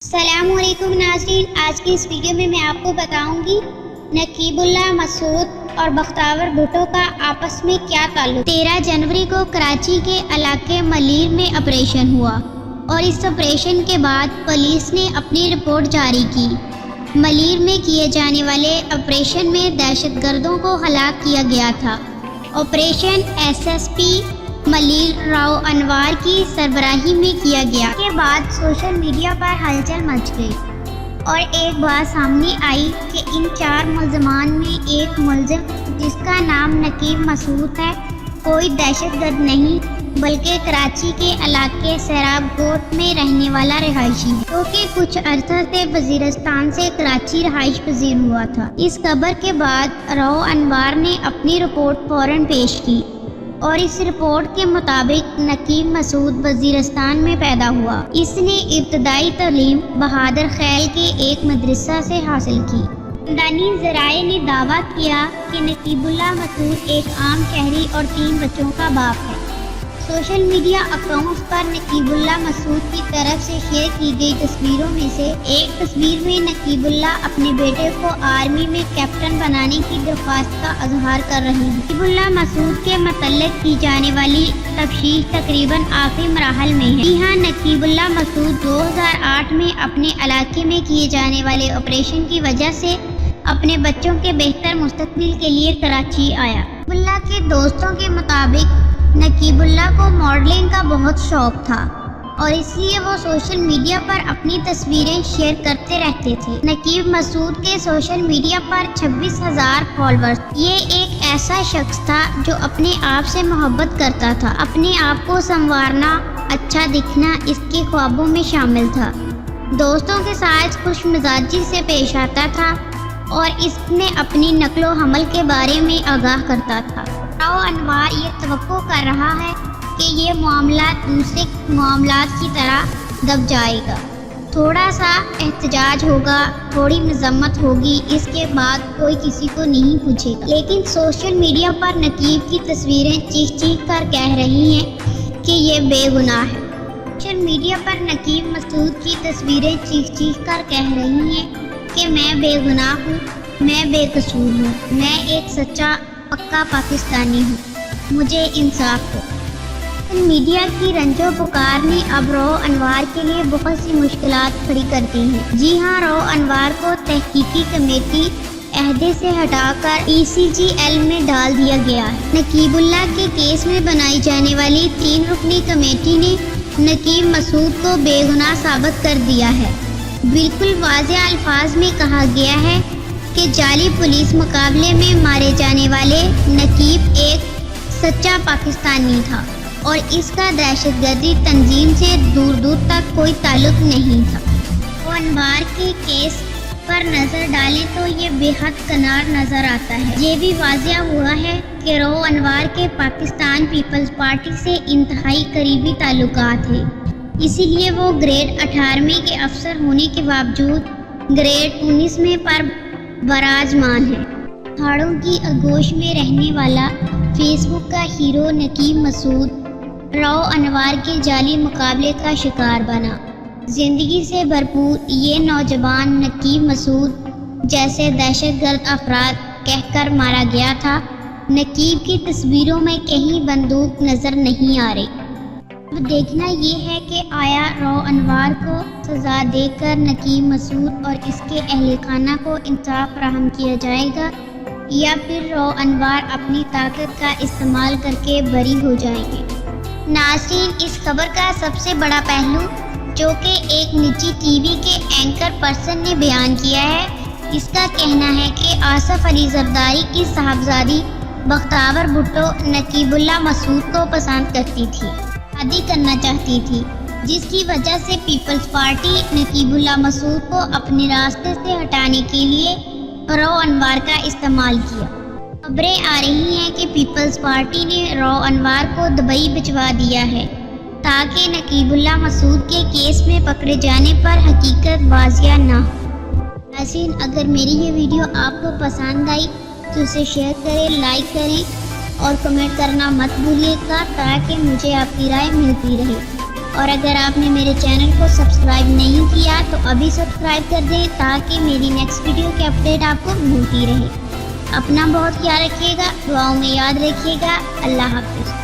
السلام علیکم ناظرین، آج کی اس ویڈیو میں آپ کو بتاؤں گی نقیب اللہ مسعود اور بختیار بھٹو کا آپس میں کیا تعلق۔ 13 جنوری کو کراچی کے علاقے ملیر میں آپریشن ہوا اور اس آپریشن کے بعد پولیس نے اپنی رپورٹ جاری کی۔ ملیر میں کیے جانے والے آپریشن میں دہشت گردوں کو ہلاک کیا گیا تھا۔ Operation S S P Malir Rao Anwar کی سربراہی میں کیا گیا۔ اس کے بعد سوشل میڈیا پر ہلچل مچ گئی اور ایک بات سامنے آئی کہ ان 4 ملزمان میں ایک ملزم جس کا نام نقیب مسعود ہے کوئی دہشت گرد نہیں بلکہ کراچی کے علاقے سیراب کوٹ میں رہنے والا رہائشی ہے، جو کہ کچھ عرصہ سے وزیرستان سے کراچی رہائش پذیر ہوا تھا۔ اس خبر کے بعد راؤ انوار نے اپنی رپورٹ فوراً پیش کی اور اس رپورٹ کے مطابق نقیب مسعود وزیرستان میں پیدا ہوا۔ اس نے ابتدائی تعلیم بہادر خیل کے ایک مدرسہ سے حاصل کی۔ خاندانی ذرائع نے دعویٰ کیا کہ نقیب اللہ مسعود ایک عام شہری اور 3 بچوں کا باپ ہے۔ سوشل میڈیا اکاؤنٹس پر نقیب اللہ مسعود کی طرف سے شیئر کی گئی تصویروں میں سے ایک تصویر میں نقیب اللہ اپنے بیٹے کو آرمی میں کیپٹن بنانے کی درخواست کا اظہار کر رہے ہیں۔ نقیب اللہ مسعود کے متعلق کی جانے والی تفتیش تقریباً آخری مراحل میں ہے۔ جی ہاں، نقیب اللہ مسعود 2008 میں اپنے علاقے میں کیے جانے والے آپریشن کی وجہ سے اپنے بچوں کے بہتر مستقبل کے لیے کراچی آیا۔ نقیب اللہ کے دوستوں کے مطابق نقیب اللہ کو ماڈلنگ کا بہت شوق تھا اور اس لیے وہ سوشل میڈیا پر اپنی تصویریں شیئر کرتے رہتے تھے۔ نقیب مسعود کے سوشل میڈیا پر 26,000 فالوورز۔ یہ ایک ایسا شخص تھا جو اپنے آپ سے محبت کرتا تھا۔ اپنے آپ کو سنوارنا، اچھا دکھنا اس کے خوابوں میں شامل تھا۔ دوستوں کے ساتھ خوش مزاجی سے پیش آتا تھا اور اس میں اپنی نقل و حمل کے بارے میں آگاہ کرتا تھا۔ راؤ انوار یہ توقع کر رہا ہے کہ یہ معاملات دوسرے معاملات کی طرح دب جائے گا، تھوڑا سا احتجاج ہوگا، تھوڑی مذمت ہوگی، اس کے بعد کوئی کسی کو نہیں پوچھے گا۔ لیکن سوشل میڈیا پر نقیب کی تصویریں چیخ چیخ کر کہہ رہی ہیں کہ یہ بے گناہ ہے۔ سوشل میڈیا پر نقیب مسعود کی تصویریں چیخ چیخ کر کہہ رہی ہیں کہ میں بے گناہ ہوں، میں بے قصور ہوں، میں ایک سچا پکا پاکستانی ہوں، مجھے انصاف ہو۔ میڈیا کی رنج و پکار نے اب راؤ انوار کے لیے بہت سی مشکلات کھڑی کر دی ہیں۔ جی ہاں، راؤ انوار کو تحقیقی کمیٹی عہدے سے ہٹا کر ECGL میں ڈال دیا گیا ہے۔ نقیب اللہ کے کیس میں بنائی جانے والی 3 رکنی کمیٹی نے نقیب مسعود کو بے گناہ ثابت کر دیا ہے۔ بالکل واضح الفاظ میں کہا گیا ہے کہ جعلی پولیس مقابلے میں مارے جانے والے نقیب ایک سچا پاکستانی تھا اور اس کا دہشت گردی تنظیم سے دور دور تک کوئی تعلق نہیں تھا۔ راؤ انوار کے کیس پر نظر ڈالیں تو یہ بے حد کنار نظر آتا ہے۔ یہ بھی واضح ہوا ہے کہ راؤ انوار کے پاکستان پیپلز پارٹی سے انتہائی قریبی تعلقات ہیں، اسی لیے وہ گریڈ 18ویں کے افسر ہونے کے باوجود گریڈ 19ویں پر براجمان ہے۔ پہاڑوں کی آغوش میں رہنے والا فیس بک کا ہیرو نقیب مسعود راؤ انوار کے جعلی مقابلے کا شکار بنا۔ زندگی سے بھرپور یہ نوجوان نقیب مسعود جیسے دہشت گرد افراد کہہ کر مارا گیا تھا۔ نقیب کی تصویروں میں کہیں بندوق نظر نہیں آ رہی۔ اب دیکھنا یہ ہے کہ آیا راؤ انوار کو سزا دے کر نقیب مسعود اور اس کے اہل خانہ کو انصاف فراہم کیا جائے گا یا پھر راؤ انوار اپنی طاقت کا استعمال کر کے بری ہو جائیں گے۔ ناظرین، اس خبر کا سب سے بڑا پہلو جو کہ ایک نجی ٹی وی کے اینکر پرسن نے بیان کیا ہے، اس کا کہنا ہے کہ آصف علی زرداری کی صاحبزادی بختیار بھٹو نقیب اللہ مسعود کو پسند کرتی تھی، شادی کرنا چاہتی تھی، جس کی وجہ سے پیپلز پارٹی نقیب اللہ مسعود کو اپنے راستے سے ہٹانے کے لیے راؤ انوار کا استعمال کیا۔ خبریں آ رہی ہیں کہ پیپلز پارٹی نے راؤ انوار کو دبئی بھجوا دیا ہے تاکہ نقیب اللہ مسعود کے کیس میں پکڑے جانے پر حقیقت واضح نہ ہو۔ ناظرین، اگر میری یہ ویڈیو آپ کو پسند آئی تو اسے شیئر کریں، لائک کریں اور کمنٹ کرنا مت بھولیے گا تاکہ مجھے آپ کی رائے ملتی رہے۔ اور اگر آپ نے میرے چینل کو سبسکرائب نہیں کیا تو ابھی سبسکرائب کر دیں تاکہ میری نیکسٹ ویڈیو کی اپڈیٹ آپ کو ملتی رہے۔ اپنا بہت خیال رکھیے گا، دعاؤں میں یاد رکھیے گا۔ اللہ حافظ۔